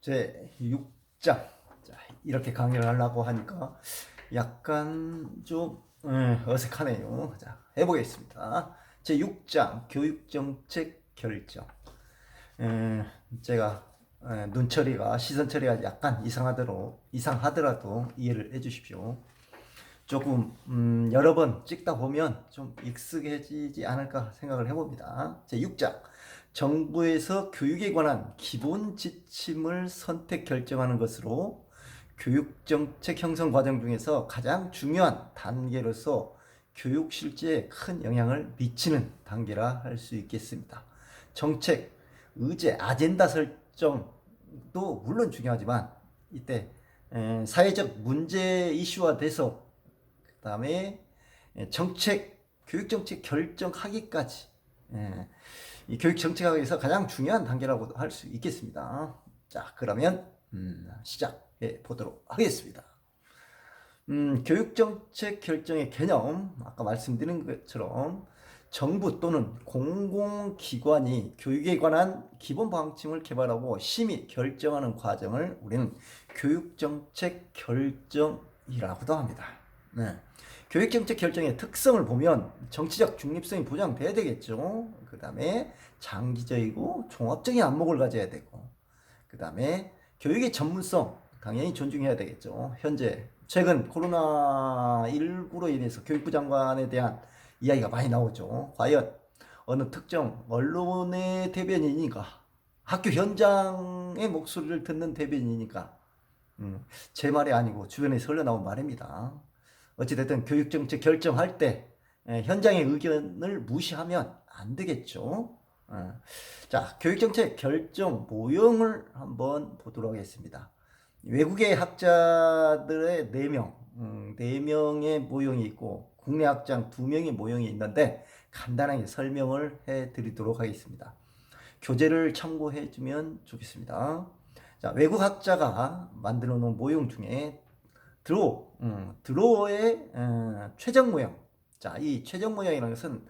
제 6장. 자, 이렇게 강의를 하려고 하니까 약간 좀 어색하네요. 자, 해보겠습니다. 제 6장 교육정책 결정. 제가 눈처리가 시선 처리가 약간 이상하더라도 이해를 해주십시오. 조금 여러 번 찍다 보면 좀 익숙해지지 않을까 생각을 해봅니다. 제 6장 정부에서 교육에 관한 기본 지침을 선택 결정하는 것으로 교육정책 형성 과정 중에서 가장 중요한 단계로서 교육 실제에 큰 영향을 미치는 단계라 할 수 있겠습니다. 정책, 의제, 아젠다 설정도 물론 중요하지만 이때 사회적 문제 이슈화 돼서 그 다음에 교육정책 결정하기까지 이 교육정책학에서 가장 중요한 단계라고 할 수 있겠습니다. 자, 그러면 시작해 보도록 하겠습니다. 교육정책 결정의 개념, 아까 말씀드린 것처럼 정부 또는 공공기관이 교육에 관한 기본 방침을 개발하고 심의 결정하는 과정을 우리는 교육정책 결정이라고도 합니다. 네. 교육정책 결정의 특성을 보면 정치적 중립성이 보장돼야 되겠죠. 그 다음에 장기적이고 종합적인 안목을 가져야 되고, 그 다음에 교육의 전문성 당연히 존중해야 되겠죠. 현재 최근 코로나19로 인해서 교육부 장관에 대한 이야기가 많이 나오죠. 과연 어느 특정 언론의 대변인이니까, 학교 현장의 목소리를 듣는 대변인이니까, 제 말이 아니고 주변에서 흘러나온 말입니다. 어찌됐든 교육정책 결정할 때 현장의 의견을 무시하면 안 되겠죠. 자, 교육정책 결정 모형을 한번 보도록 하겠습니다. 외국의 학자들의 4명, 4명의 모형이 있고 국내 학장 2명의 모형이 있는데 간단하게 설명을 해드리도록 하겠습니다. 교재를 참고해 주면 좋겠습니다. 자, 외국 학자가 만들어 놓은 모형 중에 드로어의 최적 모형. 자, 이 최적 모형이라는 것은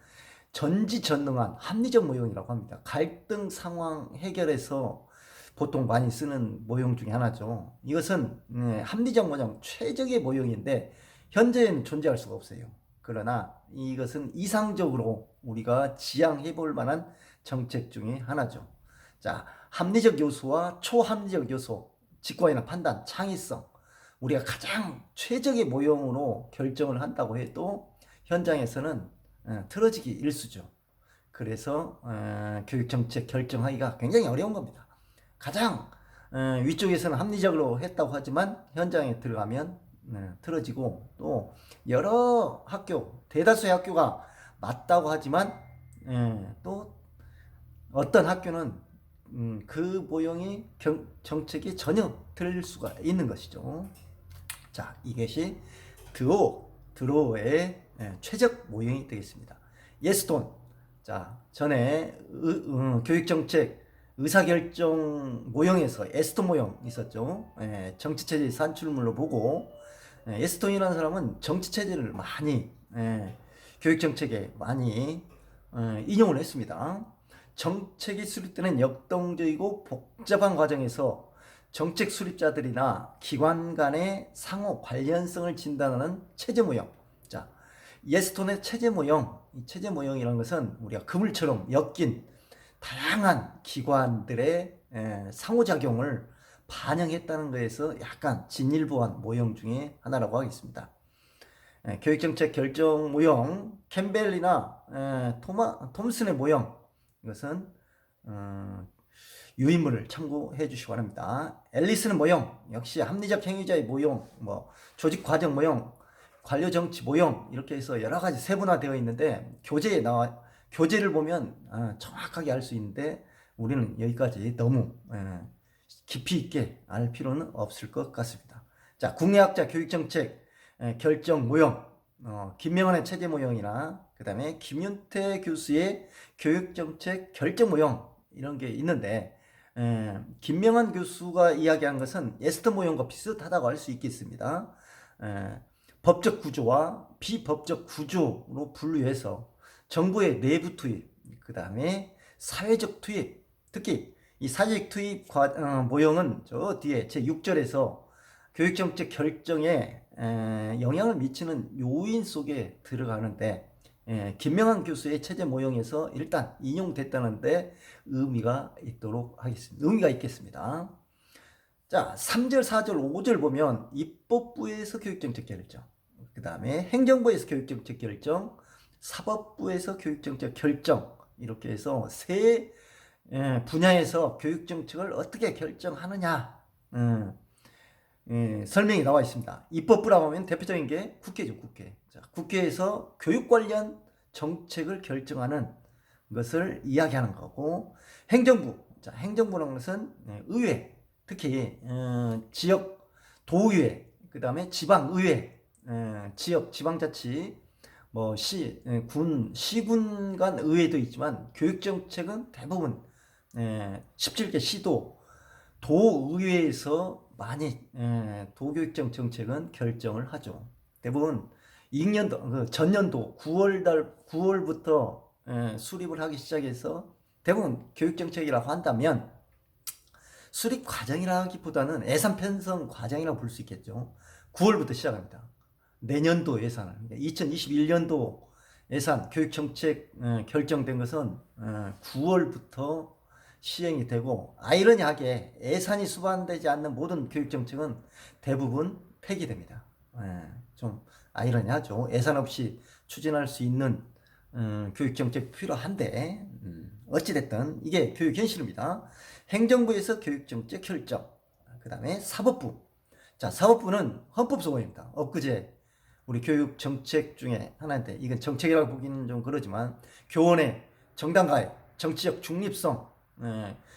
전지전능한 합리적 모형이라고 합니다. 갈등 상황 해결에서 보통 많이 쓰는 모형 중에 하나죠. 이것은 합리적 모형, 최적의 모형인데 현재는 존재할 수가 없어요. 그러나 이것은 이상적으로 우리가 지향해 볼 만한 정책 중에 하나죠. 자, 합리적 요소와 초합리적 요소, 직관이나 판단, 창의성, 우리가 가장 최적의 모형으로 결정을 한다고 해도 현장에서는 틀어지기 일쑤죠. 그래서 교육정책 결정하기가 굉장히 어려운 겁니다. 가장 위쪽에서는 합리적으로 했다고 하지만 현장에 들어가면 틀어지고, 또 여러 학교, 대다수의 학교가 맞다고 하지만 또 어떤 학교는 그 모형이 정책이 전혀 틀릴 수가 있는 것이죠. 자, 이것이 드로어의 최적 모형이 되겠습니다. 예스톤. 자, 전에 교육정책 의사결정 모형에서 에스톤 모형 있었죠. 정치체제 산출물로 보고, 에스톤이라는 사람은 정치체제를 많이 교육정책에 많이 인용을 했습니다. 정책이 수립되는 역동적이고 복잡한 과정에서 정책 수립자들이나 기관 간의 상호 관련성을 진단하는 체제 모형. 자, 예스톤의 체제 모형. 이 체제 모형이라는 것은 우리가 그물처럼 엮인 다양한 기관들의 상호작용을 반영했다는 것에서 약간 진일보한 모형 중에 하나라고 하겠습니다. 교육정책 결정 모형, 캠벨이나 톰슨의 모형, 이것은 유인물을 참고해 주시기 바랍니다. 앨리스는 모형, 역시 합리적 행위자의 모형, 조직 과정 모형, 관료 정치 모형, 이렇게 해서 여러 가지 세분화되어 있는데 교재를 보면 정확하게 알 수 있는데 우리는 여기까지 너무 깊이 있게 알 필요는 없을 것 같습니다. 자, 국내학자 교육정책 결정 모형, 김명환의 체제 모형이나 그 다음에 김윤태 교수의 교육정책 결정 모형, 이런 게 있는데 김명환 교수가 이야기한 것은 에스톤 모형과 비슷하다고 할 수 있겠습니다. 법적 구조와 비법적 구조로 분류해서 정부의 내부 투입, 그 다음에 사회적 투입, 특히 이 사직 투입 모형은 저 뒤에 제 6절에서 교육정책 결정에 영향을 미치는 요인 속에 들어가는데 김명한 교수의 체제 모형에서 일단 인용됐다는데 의미가 있겠습니다. 자, 3절, 4절, 5절 보면 입법부에서 교육정책 결정, 그 다음에 행정부에서 교육정책 결정, 사법부에서 교육정책 결정, 이렇게 해서 세 분야에서 교육정책을 어떻게 결정하느냐 설명이 나와 있습니다. 입법부라고 하면 대표적인 게 국회죠, 국회. 자, 국회에서 교육 관련 정책을 결정하는 것을 이야기하는 거고, 행정부. 자, 행정부라는 것은 의회, 특히 지역 도의회, 그 다음에 지방의회, 지역 지방자치, 뭐 시군 간 의회도 있지만 교육정책은 대부분 17개 시도 도의회에서 많이 도교육정 정책은 결정을 하죠. 대부분 2년도 전년도 9월부터 수립을 하기 시작해서 대부분 교육정책이라고 한다면 수립 과정이라기보다는 예산 편성 과정이라고 볼 수 있겠죠. 9월부터 시작합니다. 내년도 예산을, 2021년도 예산 교육정책 결정된 것은 9월부터 시행이 되고, 아이러니하게 예산이 수반되지 않는 모든 교육정책은 대부분 폐기됩니다. 좀 아이러니하죠. 예산 없이 추진할 수 있는 교육정책 필요한데, 어찌됐든 이게 교육 현실입니다. 행정부에서 교육정책 결정, 그 다음에 사법부. 자, 사법부는 헌법소원입니다. 엊그제 우리 교육정책 중에 하나인데, 이건 정책이라고 보기는 좀 그러지만 교원의 정당가입, 정치적 중립성,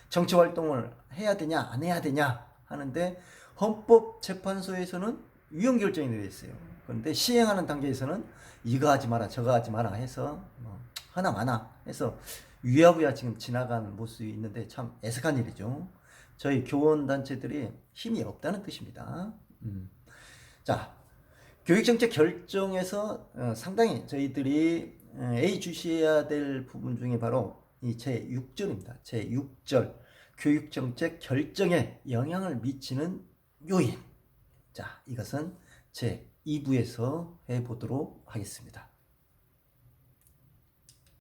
정치 활동을 해야 되냐 안 해야 되냐 하는데, 헌법재판소에서는 위헌 결정이 되어 있어요. 그런데 시행하는 단계에서는 이거 하지 마라 저거 하지 마라 해서 하나마나 해서 위야부야 지금 지나간 모습이 있는데 참 애석한 일이죠. 저희 교원단체들이 힘이 없다는 뜻입니다. 자, 교육정책 결정에서 상당히 저희들이 주시해야 될 부분 중에 바로 이 제6절입니다. 제6절 교육정책 결정에 영향을 미치는 요인. 자, 이것은 제2부에서 해보도록 하겠습니다.